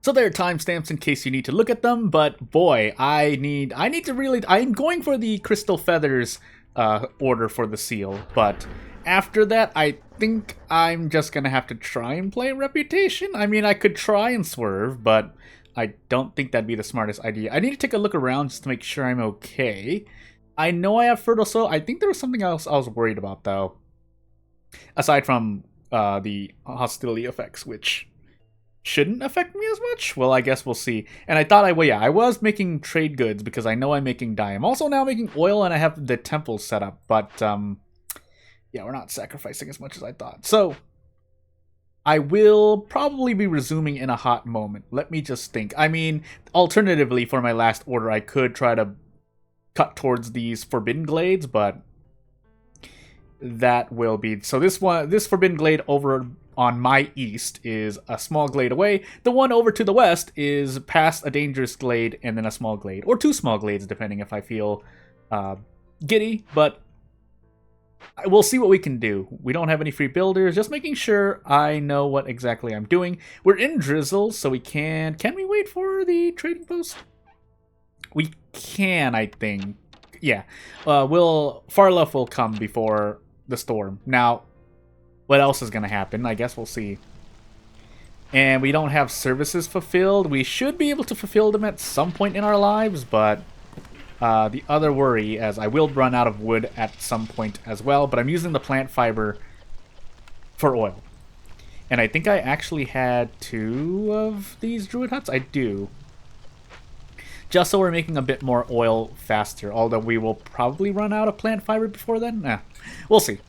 So there are timestamps in case you need to look at them, but boy, I need to really, I'm going for the Crystal Feathers order for the seal, but after that, I think I'm just gonna have to try and play Reputation. I mean, I could try and swerve, but I don't think that'd be the smartest idea. I need to take a look around just to make sure I'm okay. I know I have Fertile Soil. I think there was something else I was worried about, though. Aside from the hostility effects, which shouldn't affect me as much. Well, I guess we'll see. And I thought I was making trade goods because I know I'm making dye. I'm also now making oil and I have the temple set up, but yeah, we're not sacrificing as much as I thought. So I will probably be resuming in a hot moment. Let me just think. I mean, alternatively, for my last order, I could try to cut towards these Forbidden Glades, but that will be... So this Forbidden Glade over on my east is a small glade away. The one over to the west is past a dangerous glade and then a small glade. Or two small glades, depending if I feel giddy, but we'll see what we can do. We don't have any free builders, just making sure I know what exactly I'm doing. We're in Drizzle, so we can... Can we wait for the trading post? We can, I think. Yeah. Farluff will come before the storm. Now, what else is going to happen? I guess we'll see. And we don't have services fulfilled. We should be able to fulfill them at some point in our lives, but the other worry, as I will run out of wood at some point as well, but I'm using the plant fiber for oil. And I think I actually had 2 of these druid huts. I do. Just so we're making a bit more oil faster, although we will probably run out of plant fiber before then. We'll see.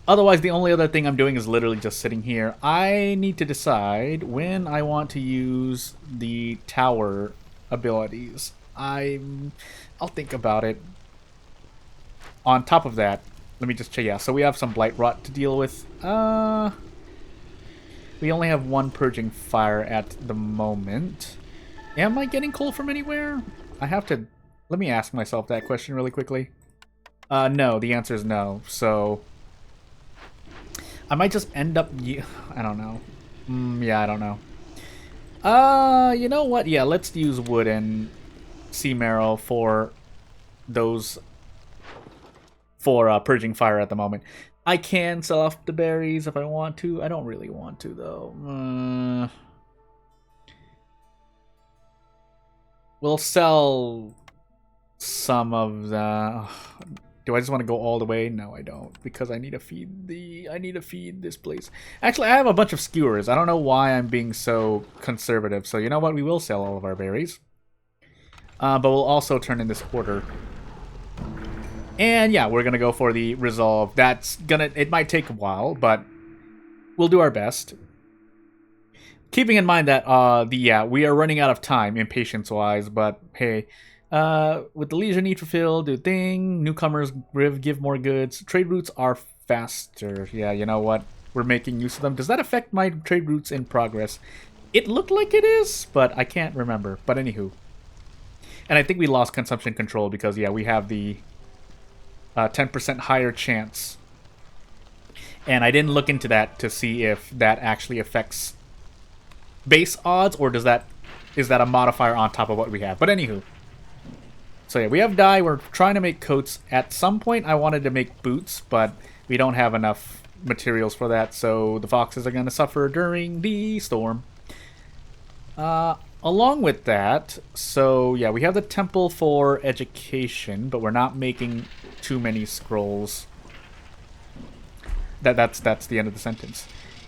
Otherwise, the only other thing I'm doing is literally just sitting here. I need to decide when I want to use the tower abilities. I'll think about it. On top of that, let me just check. Yeah, so we have some Blight Rot to deal with. We only have 1 Purging Fire at the moment. Am I getting coal from anywhere? I have to... Let me ask myself that question really quickly. No, the answer is no. So I might just end up... I don't know. Yeah, I don't know. You know what? Yeah, let's use wood and sea marrow for those... For purging fire at the moment. I can sell off the berries if I want to. I don't really want to, though. We'll sell some of the... Do I just want to go all the way? No, I don't, because I need to feed this place. Actually, I have a bunch of skewers. I don't know why I'm being so conservative. So you know what? We will sell all of our berries. But we'll also turn in this order. And yeah, we're gonna go for the resolve. It might take a while, but we'll do our best. Keeping in mind that we are running out of time, impatience-wise, but hey, with the leisure need fulfilled, do thing, newcomers give more goods, trade routes are faster. Yeah, you know what? We're making use of them. Does that affect my trade routes in progress? It looked like it is, but I can't remember. But anywho. And I think we lost consumption control because, yeah, we have the 10% higher chance. And I didn't look into that to see if that actually affects base odds, or is that a modifier on top of what we have? But anywho. So yeah, we have dye. We're trying to make coats. At some point, I wanted to make boots, but we don't have enough materials for that, so the foxes are going to suffer during the storm. Along with that, so yeah, we have the temple for education, but we're not making too many scrolls. That's the end of the sentence.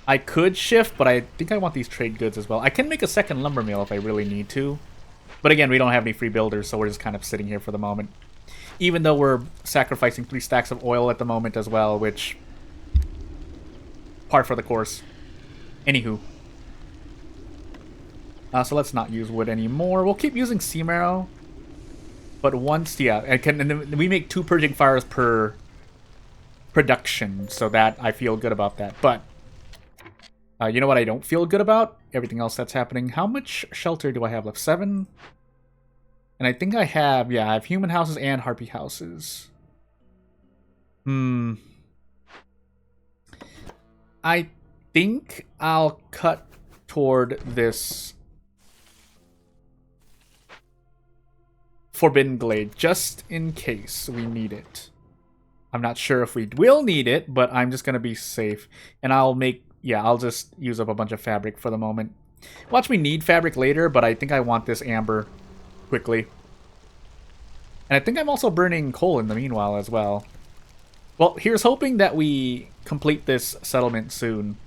I could shift, but I think I want these trade goods as well. I can make a second lumber mill if I really need to. But again, we don't have any free builders, so we're just kind of sitting here for the moment. Even though we're sacrificing 3 stacks of oil at the moment as well, which... Par for the course. Anywho. So let's not use wood anymore. We'll keep using sea marrow. But once, yeah, and then we make 2 purging fires per production, so that I feel good about that. But you know what I don't feel good about? Everything else that's happening. How much shelter do I have left? 7? And I think I have, yeah, I have human houses and harpy houses. I think I'll cut toward this Forbidden Glade, just in case we need it. I'm not sure if we will need it, but I'm just going to be safe. And I'll just use up a bunch of fabric for the moment. Watch me need fabric later, but I think I want this amber quickly. And I think I'm also burning coal in the meanwhile as well. Well, here's hoping that we complete this settlement soon.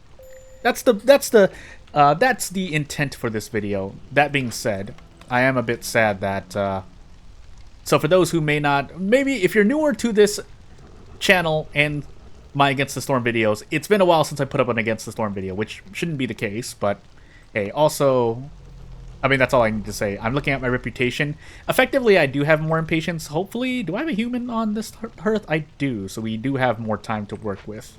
That's the intent for this video. That being said, I am a bit sad that so for those who may not, maybe if you're newer to this channel and my Against the Storm videos, it's been a while since I put up an Against the Storm video, which shouldn't be the case, but hey, also, I mean, that's all I need to say. I'm looking at my reputation. Effectively, I do have more impatience. Hopefully, do I have a human on this hearth? I do, so we do have more time to work with.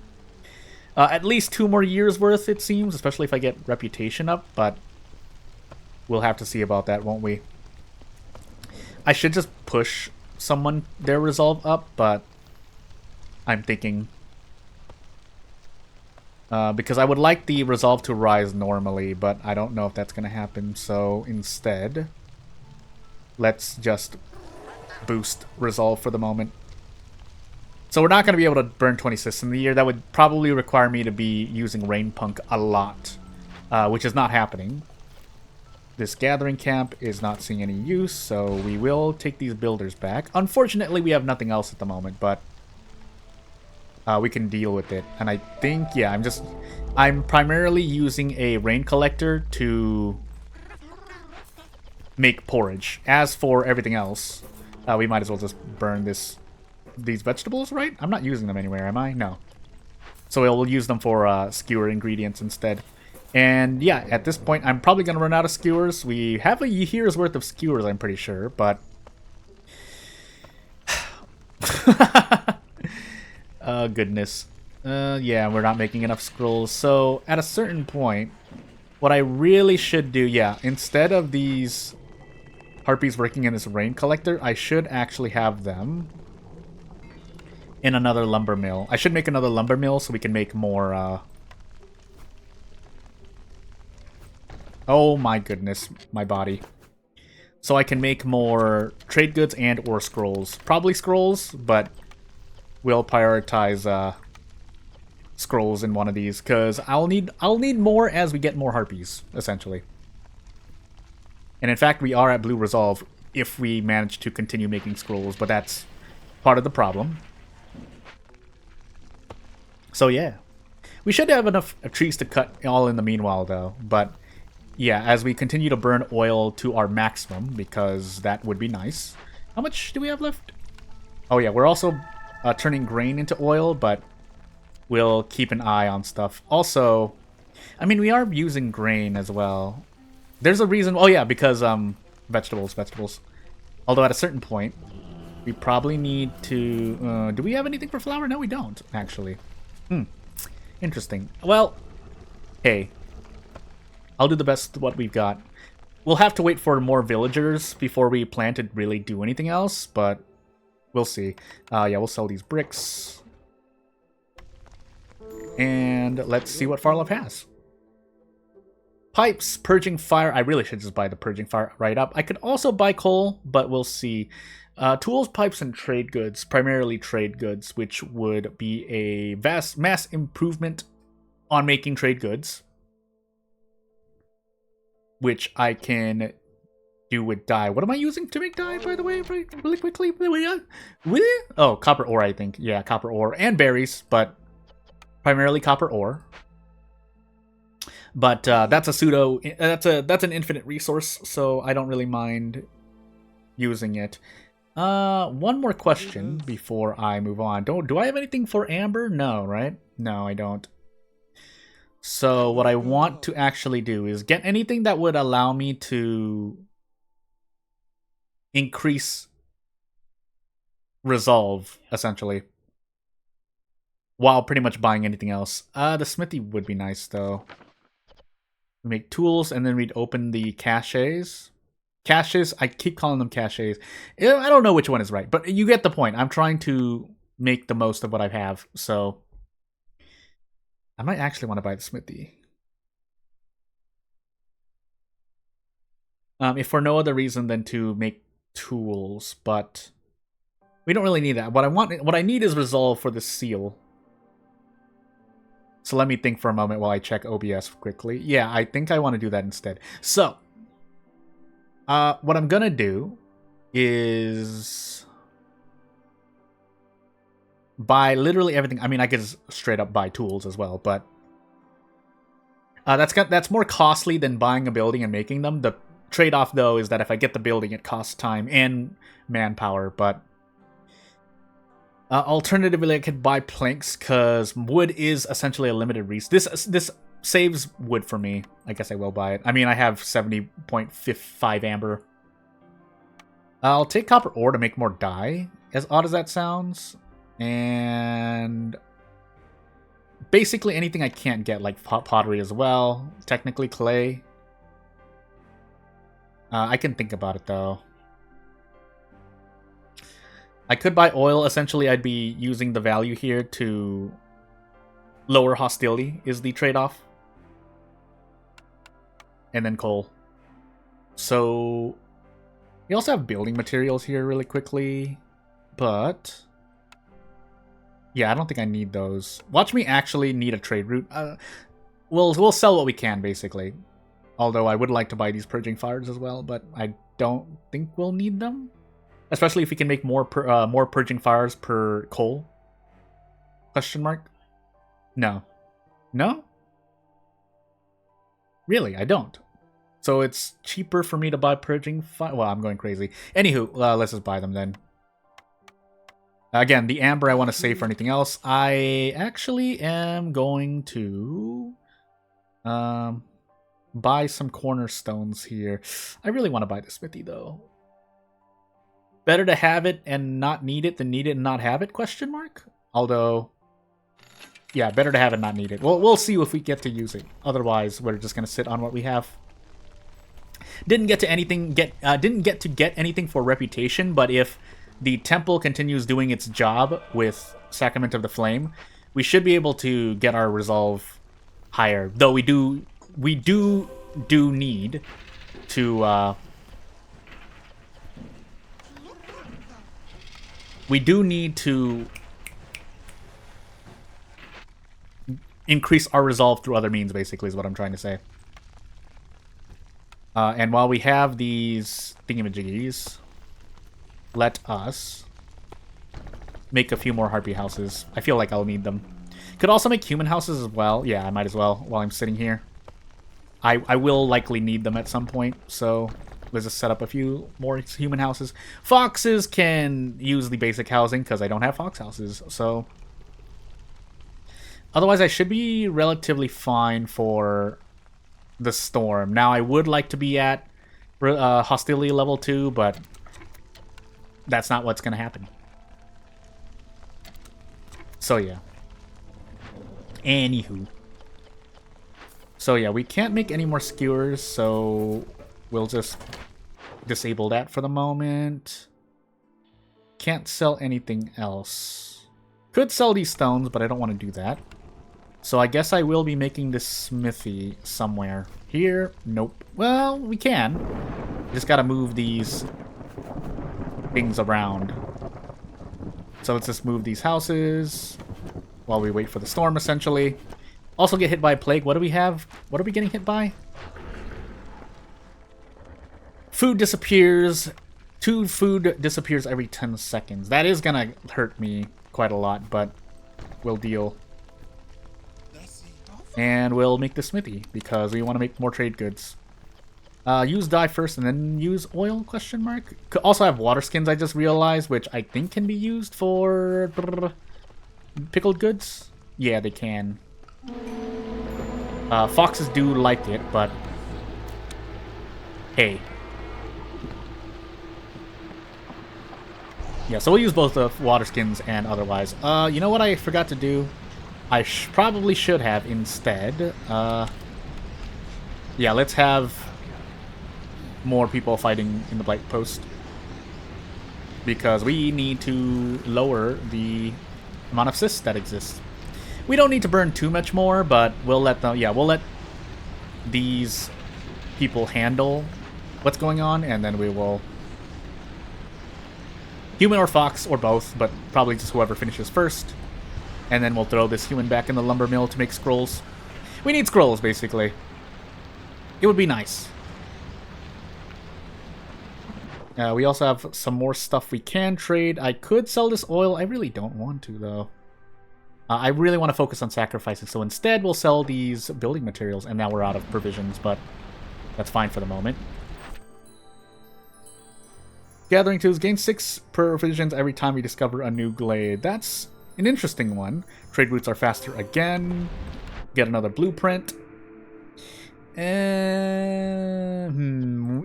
At least 2 more years worth, it seems, especially if I get reputation up, but we'll have to see about that, won't we? I should just push someone their resolve up, but I'm thinking because I would like the resolve to rise normally, but I don't know if that's going to happen. So instead, let's just boost resolve for the moment. So we're not going to be able to burn 26 in the year. That would probably require me to be using Rain Punk a lot, which is not happening. This gathering camp is not seeing any use, so we will take these builders back. Unfortunately, we have nothing else at the moment, but we can deal with it. And I think, yeah, I'm primarily using a rain collector to make porridge. As for everything else, we might as well just burn these vegetables, right? I'm not using them anywhere, am I? No. So we'll use them for skewer ingredients instead. And yeah, at this point, I'm probably going to run out of skewers. We have a year's worth of skewers, I'm pretty sure, but oh, goodness. Yeah, we're not making enough scrolls. So, at a certain point, what I really should do, yeah, instead of these harpies working in this rain collector, I should actually have them in another lumber mill. I should make another lumber mill so we can make more, oh my goodness, my body. So I can make more trade goods and or scrolls. Probably scrolls, but we'll prioritize scrolls in one of these because I'll need more as we get more harpies, essentially. And in fact, we are at blue resolve if we manage to continue making scrolls, but that's part of the problem. So yeah, we should have enough trees to cut all in the meanwhile, though. But yeah, as we continue to burn oil to our maximum, because that would be nice. How much do we have left? Oh yeah, we're also turning grain into oil, but we'll keep an eye on stuff. Also, I mean, we are using grain as well. There's a reason. Oh yeah, because vegetables. Although at a certain point, we probably need to. Do we have anything for flour? No, we don't actually. Interesting. Well, hey, I'll do the best with what we've got. We'll have to wait for more villagers before we plan to really do anything else, but we'll see. Yeah, we'll sell these bricks. And let's see what Farlov has. Pipes, purging fire. I really should just buy the purging fire right up. I could also buy coal, but we'll see. Tools, pipes, and trade goods. Primarily trade goods, which would be a mass improvement on making trade goods. Which I can do with dye. What am I using to make dye, by the way? Really quickly? Oh, copper ore, I think. Yeah, copper ore. And berries, but primarily copper ore. But that's a pseudo... That's an infinite resource, so I don't really mind using it. One more question before I move on. Do I have anything for amber? No, right? No, I don't. So what I want to actually do is get anything that would allow me to increase resolve, essentially, while pretty much buying anything else. The smithy would be nice, though. We make tools, and then we'd open the caches. Caches, I keep calling them caches. I don't know which one is right, but you get the point. I'm trying to make the most of what I have, so I might actually want to buy the smithy. If for no other reason than to make tools, but we don't really need that. What I need is resolve for the seal. So let me think for a moment while I check OBS quickly. Yeah, I think I want to do that instead. So, what I'm gonna do is buy literally everything. I mean, I could just straight up buy tools as well, but that's more costly than buying a building and making them. The trade-off, though, is that if I get the building, it costs time and manpower, but alternatively, I could buy planks, because wood is essentially a limited resource. This saves wood for me. I guess I will buy it. I mean, I have 70.5 amber. I'll take copper ore to make more dye, as odd as that sounds. And basically anything I can't get, like pottery as well. Technically clay. I can think about it, though. I could buy oil. Essentially, I'd be using the value here to lower hostility is the trade-off. And then coal. So we also have building materials here really quickly. But yeah, I don't think I need those. Watch me actually need a trade route. We'll sell what we can, basically. Although I would like to buy these purging fires as well, but I don't think we'll need them. Especially if we can make more purging fires per coal. Question mark? No. No? Really, I don't. So it's cheaper for me to buy purging fire. Well, I'm going crazy. Anywho, let's just buy them then. Again, the amber I want to save for anything else. I actually am going to buy some cornerstones here. I really want to buy the smithy, though. Better to have it and not need it than need it and not have it, question mark? Although, yeah, better to have it and not need it. We'll see if we get to use it. Otherwise, we're just going to sit on what we have. Didn't get to get anything for reputation, but if the temple continues doing its job with Sacrament of the Flame, we should be able to get our resolve higher. Though we do need to increase our resolve through other means, basically, is what I'm trying to say. And while we have these thingamajiggies, let us make a few more harpy houses. I feel like I'll need them. Could also make human houses as well. Yeah, I might as well while I'm sitting here. I will likely need them at some point, so let's just set up a few more human houses. Foxes can use the basic housing because I don't have fox houses, so otherwise I should be relatively fine for the storm. Now, I would like to be at hostility level 2, but that's not what's going to happen. So, yeah. Anywho. So, yeah, we can't make any more skewers, so we'll just disable that for the moment. Can't sell anything else. Could sell these stones, but I don't want to do that. So I guess I will be making this smithy somewhere. Here? Nope. Well, we can. Just gotta move these things around. So let's just move these houses while we wait for the storm, essentially. Also get hit by a plague. What do we have? What are we getting hit by? Food disappears. 2 food disappears every 10 seconds. That is gonna hurt me quite a lot, but we'll deal. And we'll make the smithy, because we want to make more trade goods. Use dye first and then use oil, question mark? Could also have water skins, I just realized, which I think can be used for pickled goods. Yeah, they can. Foxes do like it, but hey. Yeah, so we'll use both the water skins and otherwise. You know what I forgot to do? I probably should have instead. Yeah, let's have more people fighting in the Blight Post, because we need to lower the amount of cysts that exists. We don't need to burn too much more, but we'll let them. Yeah, we'll let these people handle what's going on, and then we will... Human or fox, or both, but probably just whoever finishes first. And then we'll throw this human back in the lumber mill to make scrolls. We need scrolls, basically. It would be nice. We also have some more stuff we can trade. I could sell this oil. I really don't want to, though. I really want to focus on sacrificing, so instead we'll sell these building materials, and now we're out of provisions, but that's fine for the moment. Gathering tools. Gain 6 provisions every time we discover a new glade. That's an interesting one. Trade routes are faster again. Get another blueprint.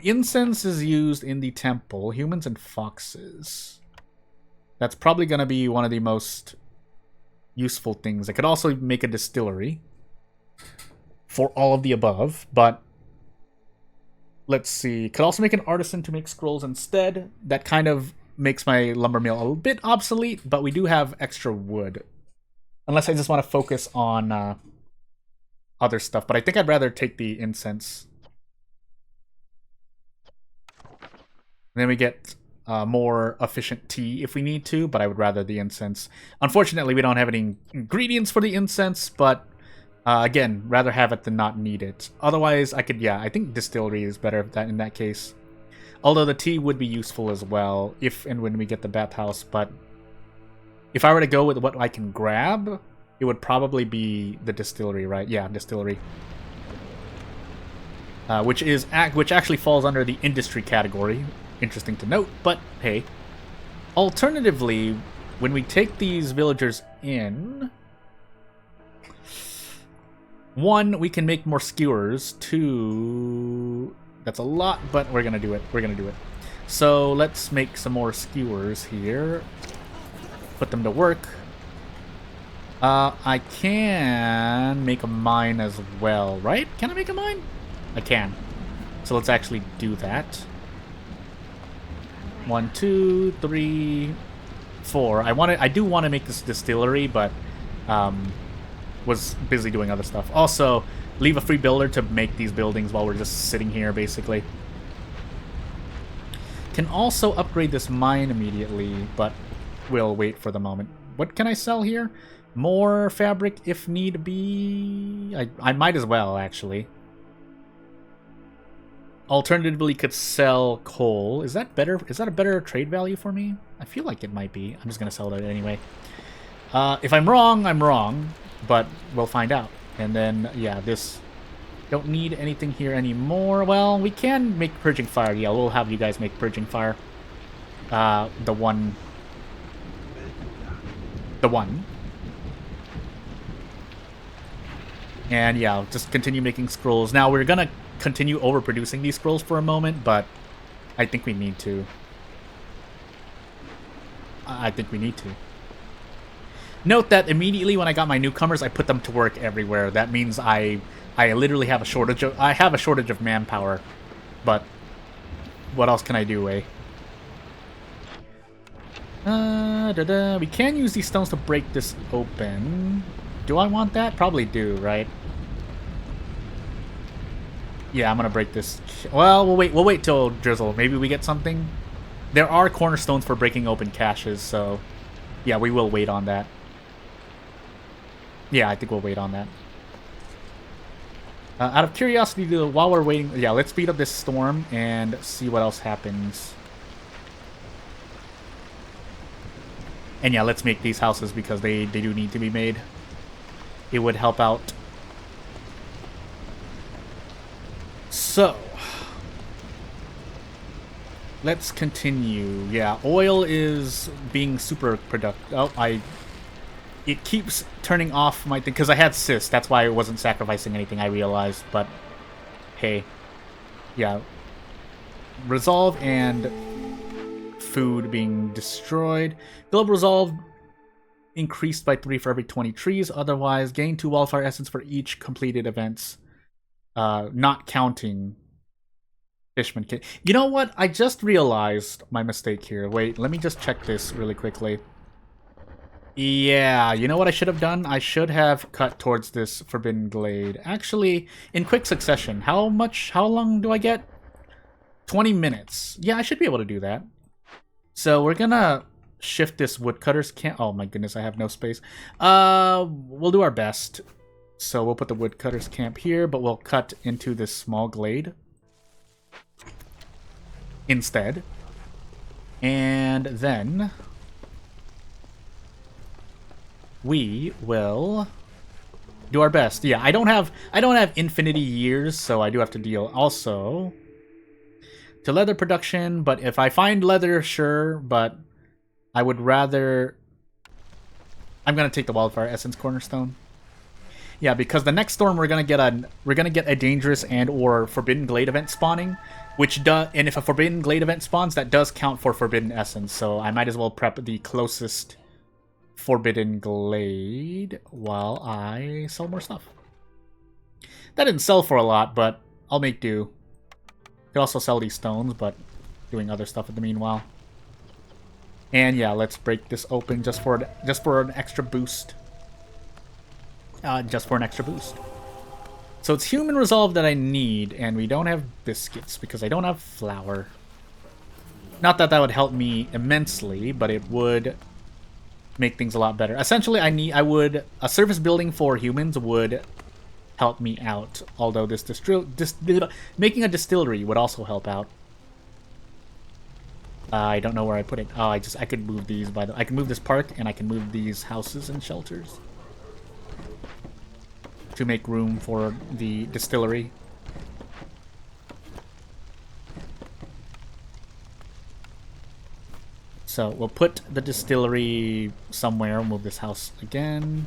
Incense is used in the temple. Humans and foxes. That's probably going to be one of the most useful things. I could also make a distillery for all of the above, but let's see. Could also make an artisan to make scrolls instead. That kind of makes my lumber mill a bit obsolete, but we do have extra wood. Unless I just want to focus on other stuff, but I think I'd rather take the incense. And then we get more efficient tea if we need to, but I would rather the incense. Unfortunately, we don't have any ingredients for the incense, but again, rather have it than not need it. Otherwise, I could, yeah, I think distillery is better in that case. Although the tea would be useful as well if and when we get the bathhouse, but if I were to go with what I can grab, it would probably be the distillery, right? Yeah, distillery. Which actually falls under the industry category. Interesting to note, but hey. Alternatively, when we take these villagers in, 1, we can make more skewers. 2, that's a lot, but we're gonna do it. We're gonna do it. So let's make some more skewers here. Put them to work. I can make a mine as well, right? Can I make a mine? I can. So let's actually do that. 1, 2, 3, 4. I do want to make this distillery, but was busy doing other stuff. Also, leave a free builder to make these buildings while we're just sitting here, basically. Can also upgrade this mine immediately, but we'll wait for the moment. What can I sell here? More fabric if need be. I might as well, actually. Alternatively, could sell coal. Is that better? Is that a better trade value for me? I feel like it might be. I'm just gonna sell that anyway. If I'm wrong, I'm wrong, but we'll find out. And then, yeah, this don't need anything here anymore. Well, we can make purging fire. Yeah, we'll have you guys make purging fire. The one. And yeah, I'll just continue making scrolls. Now, we're gonna continue overproducing these scrolls for a moment, but I think we need to. I think we need to. Note that immediately when I got my newcomers, I put them to work everywhere. That means I literally have a shortage of manpower. But what else can I do, eh? We can use these stones to break this open. Do I want that? Probably do, right? Yeah, I'm gonna break this. Well, we'll wait till Drizzle. Maybe we get something. There are cornerstones for breaking open caches, so yeah, we will wait on that. Yeah, I think we'll wait on that. Out of curiosity, while we're waiting, yeah, let's speed up this storm and see what else happens. And yeah, let's make these houses because they do need to be made. It would help out. So, let's continue. Yeah, oil is being super productive. Oh, it keeps turning off my thing because I had cyst. That's why I wasn't sacrificing anything, I realized. But hey, yeah, resolve and food being destroyed. Global resolve increased by 3 for every 20 trees. Otherwise, gain 2 wildfire essence for each completed events. Not counting Fishman Kit. You know what? I just realized my mistake here. Wait, let me just check this really quickly. Yeah, you know what I should have done? I should have cut towards this Forbidden Glade. Actually, in quick succession. How long do I get? 20 minutes. Yeah, I should be able to do that. So we're gonna shift this woodcutter's camp. Oh my goodness, I have no space. We'll do our best. So we'll put the woodcutter's camp here, but we'll cut into this small glade instead. And then we will do our best. Yeah, I don't have infinity years, so I do have to deal also to leather production, but if I find leather, sure, but I would rather... I'm gonna take the Wildfire Essence Cornerstone. Yeah, because the next storm we're gonna get a dangerous and or Forbidden Glade event spawning, and if a Forbidden Glade event spawns, that does count for Forbidden Essence, so I might as well prep the closest Forbidden Glade while I sell more stuff. That didn't sell for a lot, but I'll make do. Could also sell these stones, but doing other stuff in the meanwhile. And yeah, let's break this open just for an extra boost. So it's human resolve that I need, and we don't have biscuits because I don't have flour. Not that that would help me immensely, but it would make things a lot better. Essentially, a service building for humans would help me out. Although making a distillery would also help out. I don't know where I put it. Oh, I could move these I can move this park, and I can move these houses and shelters to make room for the distillery. So we'll put the distillery somewhere. Move this house again.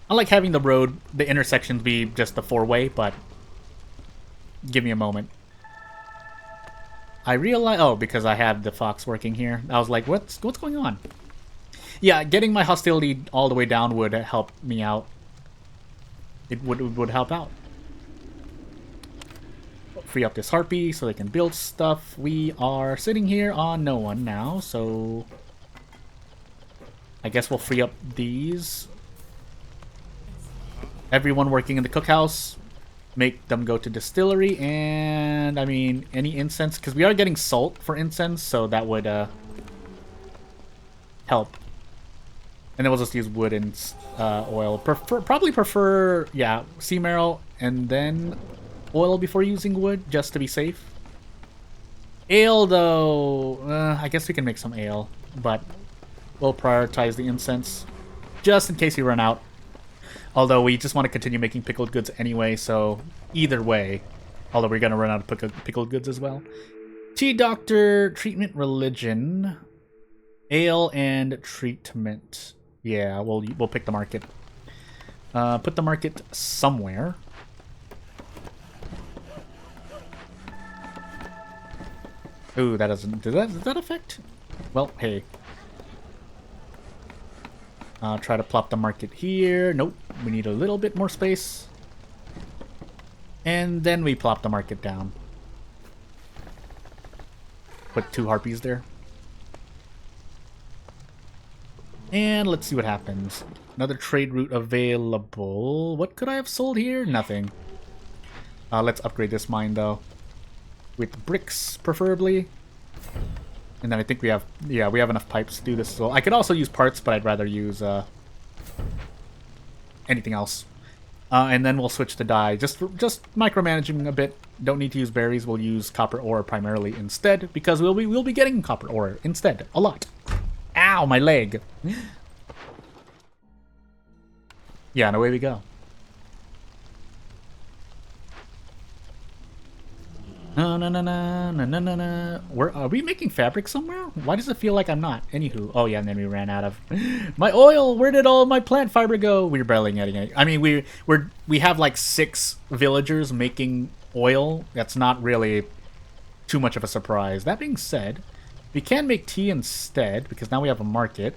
I like having the intersections be just the four-way, but give me a moment. I realize, oh, because I had the fox working here. I was like, what's going on? Yeah, getting my hostility all the way down would help me out. It would help out. Free up this harpy so they can build stuff. We are sitting here on no one now, so I guess we'll free up these. Everyone working in the cookhouse, make them go to distillery, and I mean any incense, because we are getting salt for incense, so that would help. And then we'll just use wood and oil. Probably prefer, yeah, sea marrow and then oil before using wood, just to be safe. Ale, though, I guess we can make some ale, but we'll prioritize the incense just in case we run out. Although we just want to continue making pickled goods anyway, so either way. Although we're going to run out of pickled goods as well. Tea, doctor, treatment, religion, ale, and treatment. Yeah, we'll pick the market. Put the market somewhere. Ooh, that doesn't... Does that affect? Well, hey. Try to plop the market here. Nope, we need a little bit more space. And then we plop the market down. Put 2 harpies there. And let's see what happens. Another trade route available. What could I have sold here? Nothing. Let's upgrade this mine, though. With bricks, preferably. And then I think we have enough pipes to do this. So I could also use parts, but I'd rather use anything else. And then we'll switch to dye. Just micromanaging a bit. Don't need to use berries. We'll use copper ore primarily instead, because we'll be getting copper ore instead a lot. Ow, my leg. Yeah, and away we go. No. Are we making fabric somewhere? Why does it feel like I'm not? Anywho. Oh, yeah, and then we ran out of... my oil! Where did all my plant fiber go? We're barely getting it. I mean, we have like 6 villagers making oil. That's not really too much of a surprise. That being said, we can make tea instead, because now we have a market.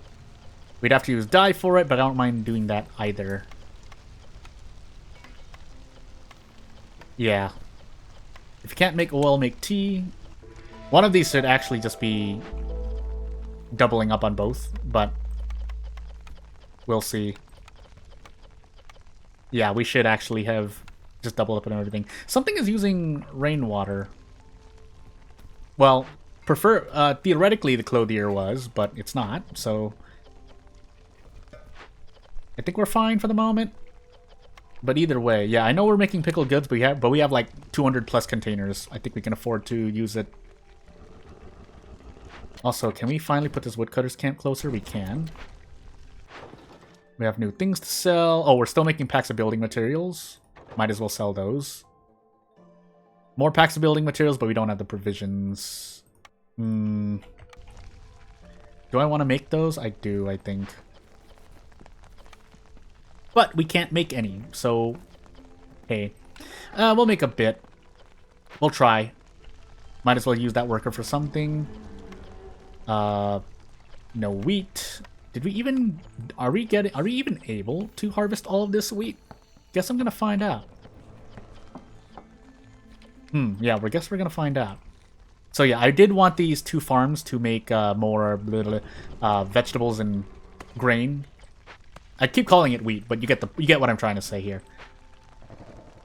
We'd have to use dye for it, but I don't mind doing that either. Yeah. If you can't make oil, make tea. One of these should actually just be doubling up on both, but we'll see. Yeah, we should actually have Just double up on everything. Something is using rainwater. Well, theoretically the clothier was, but it's not, so I think we're fine for the moment. But either way, yeah, I know we're making pickled goods, but we have like 200 plus containers. I think we can afford to use it. Also, can we finally put this woodcutter's camp closer? We can. We have new things to sell. Oh, we're still making packs of building materials. Might as well sell those. More packs of building materials, but we don't have the provisions. Do I want to make those? I do, I think. But we can't make any, so hey. We'll make a bit. We'll try. Might as well use that worker for something. No wheat. Did we even... Are we even able to harvest all of this wheat? Guess I'm gonna find out. Yeah, guess we're gonna find out. So yeah, I did want these 2 farms to make more vegetables and grain. I keep calling it wheat, but you get what I'm trying to say here.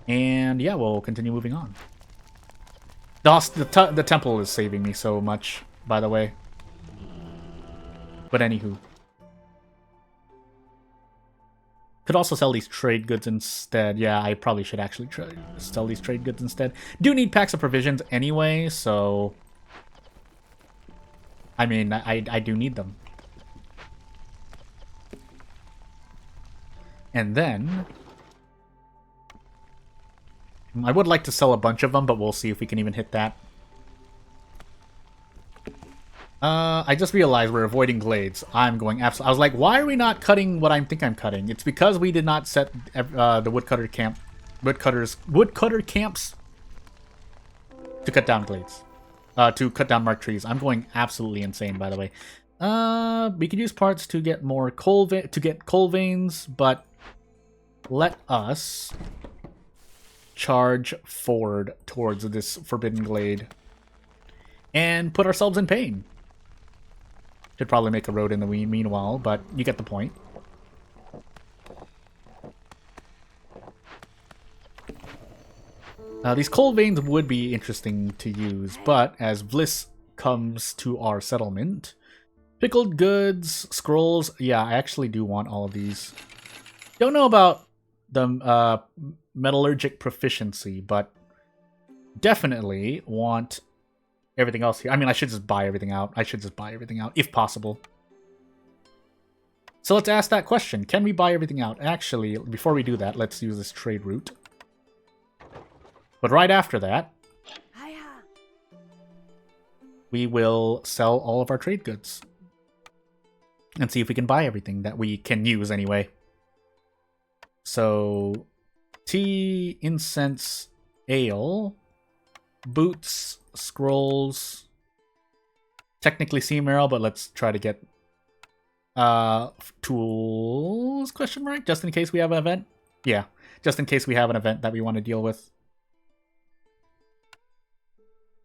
And yeah, we'll continue moving on. The temple is saving me so much, by the way. But anywho. Could also sell these trade goods instead. Yeah, I probably should actually sell these trade goods instead. Do need packs of provisions anyway, so... I mean, I do need them. And then... I would like to sell a bunch of them, but we'll see if we can even hit that. I just realized we're avoiding glades. I'm going absolutely... I was like, why are we not cutting what I think I'm cutting? It's because we did not set the woodcutter camps to cut down glades. To cut down marked trees. I'm going absolutely insane, by the way. We could use parts to get more coal veins, but let us charge forward towards this forbidden glade and put ourselves in pain. Should probably make a road in the meanwhile, but you get the point. These coal veins would be interesting to use, but as Bliss comes to our settlement, pickled goods, scrolls, yeah, I actually do want all of these. Don't know about the metallurgic proficiency, but definitely want everything else here. I mean, I should just buy everything out. If possible. So let's ask that question. Can we buy everything out? Actually, before we do that, let's use this trade route. But right after that, we will sell all of our trade goods. And see if we can buy everything that we can use anyway. So, tea, incense, ale, boots, scrolls, technically seam arrow, but let's try to get tools, question mark, just in case we have an event. Yeah, just in case we have an event that we want to deal with.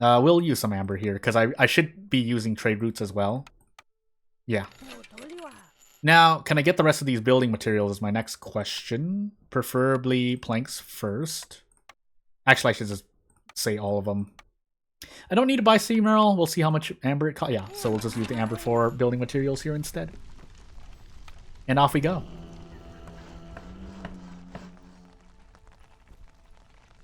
We'll use some amber here, because I should be using trade routes as well. Yeah. Now, can I get the rest of these building materials is my next question. Preferably planks first. Actually, I should just say all of them. I don't need to buy seam arrow. We'll see how much amber it costs. Yeah, so we'll just use the amber for building materials here instead. And off we go.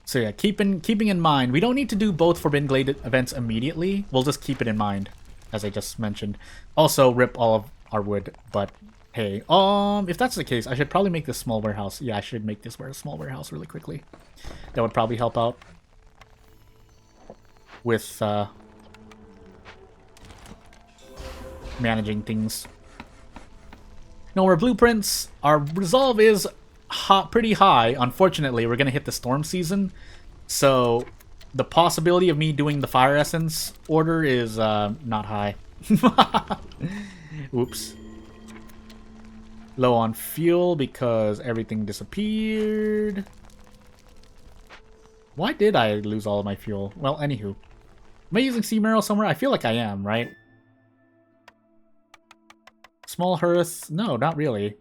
So yeah, keeping in mind, we don't need to do both Forbidden Glade events immediately. We'll just keep it in mind, as I just mentioned. Also, rip all of our wood, but hey. If that's the case, I should probably make this small warehouse. Yeah, I should make this small warehouse really quickly. That would probably help out with managing things. No more blueprints. Our resolve is pretty high. Unfortunately, we're gonna hit the storm season, so the possibility of me doing the fire essence order is not high. Oops. Low on fuel because everything disappeared. Why did I lose all of my fuel? Well, anywho. Am I using seam arrow somewhere? I feel like I am, right? Small hearth? No, not really.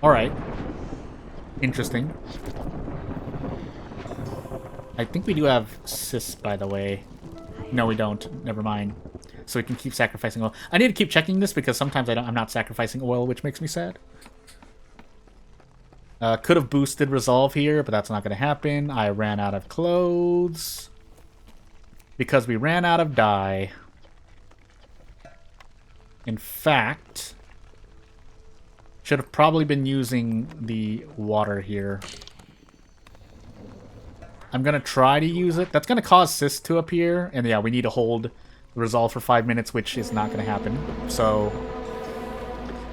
Alright. Interesting. I think we do have cysts, by the way. No, we don't. Never mind. So we can keep sacrificing oil. I need to keep checking this because sometimes I'm not sacrificing oil, which makes me sad. Could have boosted resolve here, but that's not going to happen. I ran out of clothes. Because we ran out of dye. In fact, should have probably been using the water here. I'm going to try to use it. That's going to cause cysts to appear. And yeah, we need to hold the resolve for 5 minutes, which is not going to happen. So,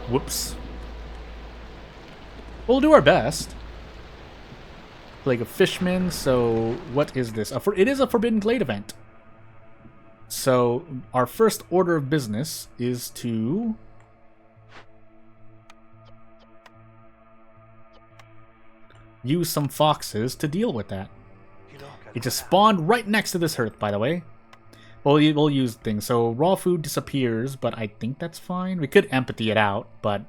whoops. We'll do our best. Plague of Fishmen. So, what is this? It is a Forbidden Glade event. So, our first order of business is to use some foxes to deal with that. It just spawned right next to this hearth, by the way. We'll use things. So, raw food disappears, but I think that's fine. We could empty it out, but...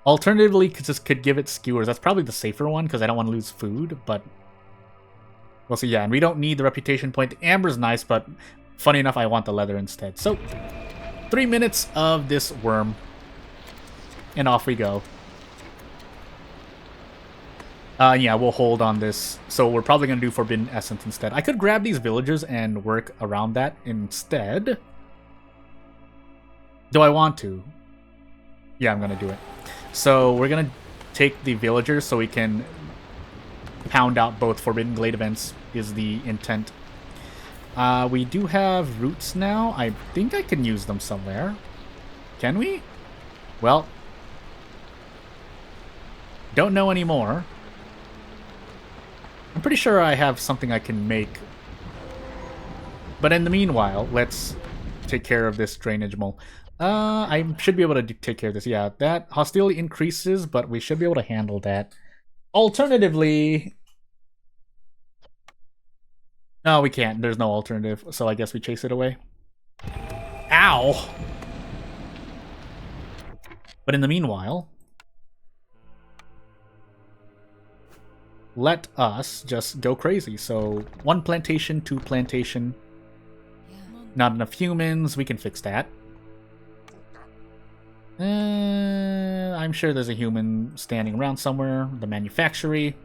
Alternatively, could give it skewers. That's probably the safer one, because I don't want to lose food, but... We'll see, yeah, and we don't need the reputation point. The amber's nice, but funny enough, I want the leather instead. So, 3 minutes of this worm, and off we go. Yeah, we'll hold on this. So we're probably going to do Forbidden Essence instead. I could grab these villagers and work around that instead. Do I want to? Yeah, I'm going to do it. So we're going to take the villagers so we can pound out both Forbidden Glade events is the intent. We do have roots now. I think I can use them somewhere. Can we? Well, don't know anymore. I'm pretty sure I have something I can make. But in the meanwhile, let's take care of this drainage mole. I should be able to take care of this. Yeah, that hostility increases, but we should be able to handle that. Alternatively... No, we can't. There's no alternative, so I guess we chase it away. Ow! But in the meanwhile... let us just go crazy. So, 1 plantation, 2 plantation. Not enough humans. We can fix that. I'm sure there's a human standing around somewhere. The manufactory.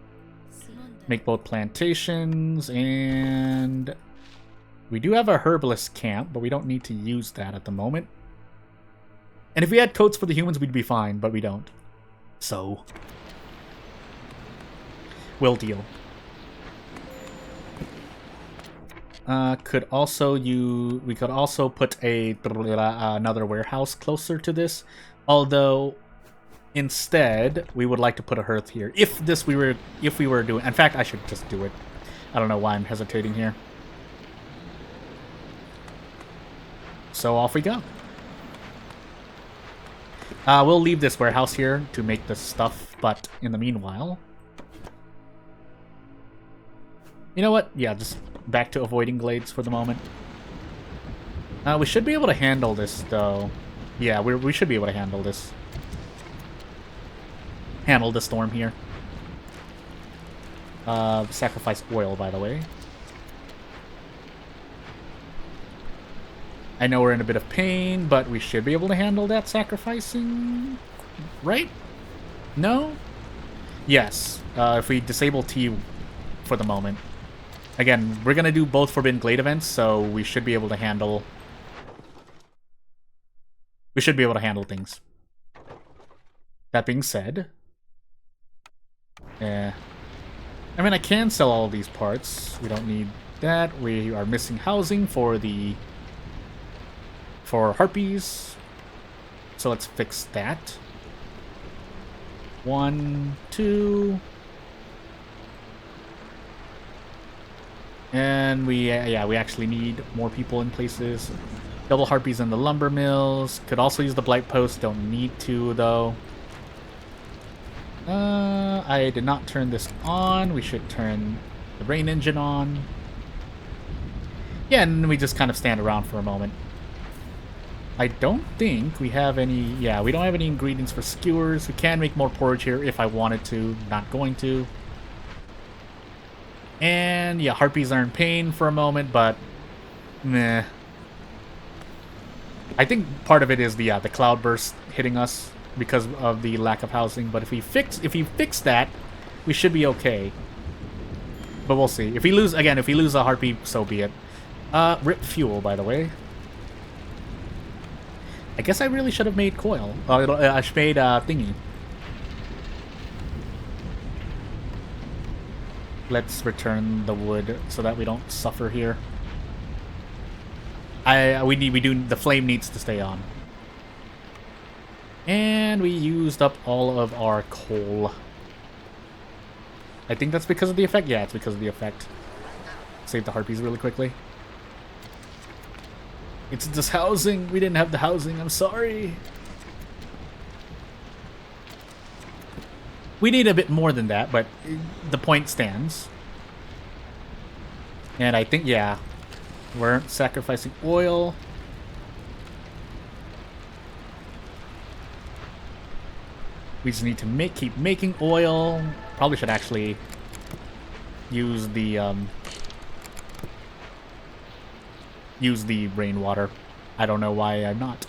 Make both plantations. And we do have a herbalist camp, but we don't need to use that at the moment. And if we had coats for the humans, we'd be fine, but we don't. So... will deal. We could also put another warehouse closer to this. Although, instead, we would like to put a hearth here. If we were doing, in fact, I should just do it. I don't know why I'm hesitating here. So off we go. We'll leave this warehouse here to make the stuff, but in the meanwhile. You know what? Yeah, just back to avoiding glades for the moment. We should be able to handle this, though. Yeah, we should be able to handle this. Handle the storm here. Sacrifice oil, by the way. I know we're in a bit of pain, but we should be able to handle that sacrificing. Right? No? Yes. If we disable T for the moment. Again, we're going to do both Forbidden Glade events, so we should be able to handle... we should be able to handle things. That being said... I mean, I can sell all these parts. We don't need that. We are missing housing for harpies. So let's fix that. 1, 2... And we actually need more people in places. Double harpies in the lumber mills. Could also use the blight post. Don't need to, though. I did not turn this on. We should turn the rain engine on. Yeah, and we just kind of stand around for a moment. I don't think we have any... Yeah, we don't have any ingredients for skewers. We can make more porridge here if I wanted to. Not going to. And, yeah, harpies are in pain for a moment, but... Meh. I think part of it is the cloudburst hitting us because of the lack of housing. But if we fix that, we should be okay. But we'll see. If we lose a harpy, so be it. Rip fuel, by the way. I guess I really should have made coil. I should have made thingy. Let's return the wood so that we don't suffer here. The flame needs to stay on. And we used up all of our coal. I think that's because of the effect. Yeah, it's because of the effect. Save the harpies really quickly. It's this housing. We didn't have the housing. I'm sorry. We need a bit more than that, but the point stands. And I think, yeah, we're sacrificing oil. We just need to keep making oil. Probably should actually use the rainwater. I don't know why I'm not.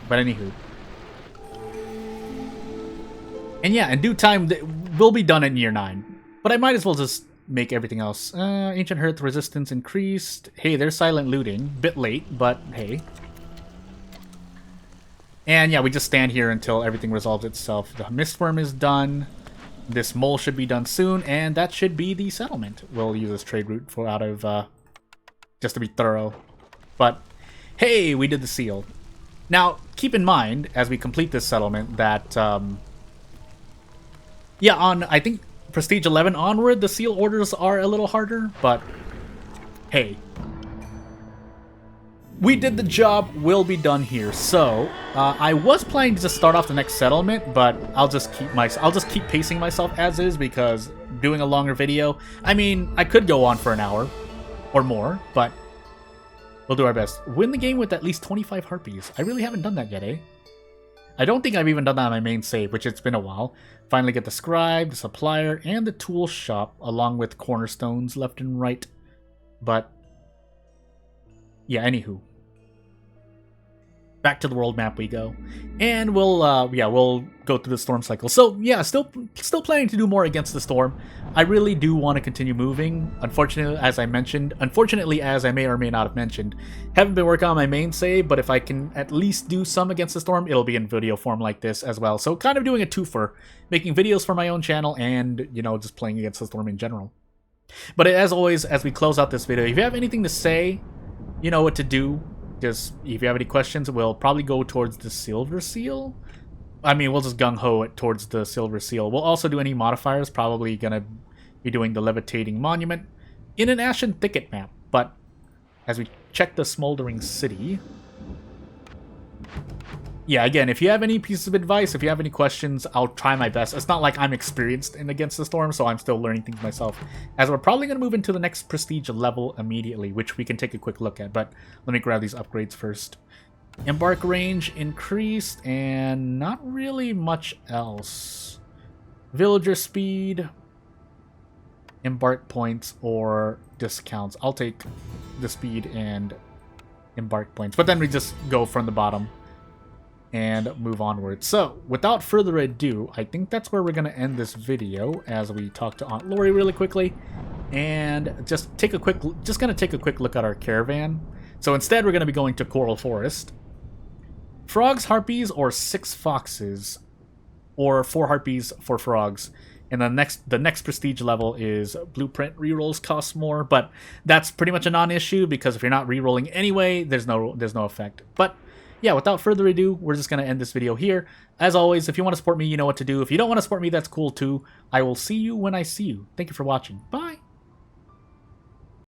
But anywho. And yeah, in due time, we'll be done in year 9. But I might as well just make everything else. Ancient Hearth resistance increased. Hey, there's silent looting. Bit late, but hey. And yeah, we just stand here until everything resolves itself. The mistworm is done. This mole should be done soon, and that should be the settlement. We'll use this trade route just to be thorough. But hey, we did the seal. Now, keep in mind as we complete this settlement that yeah, on I think Prestige 11 onward, the seal orders are a little harder, but hey. We did the job, we'll be done here. So, I was planning to just start off the next settlement, but I'll just keep pacing myself as is because doing a longer video, I mean, I could go on for an hour or more, but we'll do our best. Win the game with at least 25 harpies. I really haven't done that yet, eh? I don't think I've even done that on my main save, which it's been a while. Finally get the scribe, the supplier, and the tool shop, along with cornerstones left and right. But yeah, anywho. Back to the world map we go. And we'll go through the storm cycle. So yeah, still planning to do more against the storm. I really do want to continue moving. Unfortunately, as I may or may not have mentioned, haven't been working on my main save, but if I can at least do some against the storm, it'll be in video form like this as well. So kind of doing a twofer, making videos for my own channel and, you know, just playing against the storm in general. But as always, as we close out this video, if you have anything to say, you know what to do. Just, if you have any questions, we'll probably go towards the silver seal. I mean, we'll just gung-ho it towards the silver seal. We'll also do any modifiers, probably gonna be doing the levitating monument in an ashen thicket map. But as we check the Smoldering City, yeah, again, if you have any pieces of advice, if you have any questions, I'll try my best. It's not like I'm experienced in Against the Storm, so I'm still learning things myself. As we're probably going to move into the next prestige level immediately, which we can take a quick look at. But let me grab these upgrades first. Embark range increased, and not really much else. Villager speed, embark points, or discounts. I'll take the speed and embark points. But then we just go from the bottom and move onward. So, without further ado, I think that's where we're going to end this video as we talk to Aunt Lori really quickly and just going to take a quick look at our caravan. So instead, we're going to be going to Coral Forest. Frogs, harpies, or 6 foxes, or 4 harpies, 4 frogs. And the next prestige level is blueprint rerolls cost more, but that's pretty much a non-issue because if you're not rerolling anyway, there's no effect. But yeah, without further ado, we're just going to end this video here. As always, if you want to support me, you know what to do. If you don't want to support me, that's cool too. I will see you when I see you. Thank you for watching. Bye!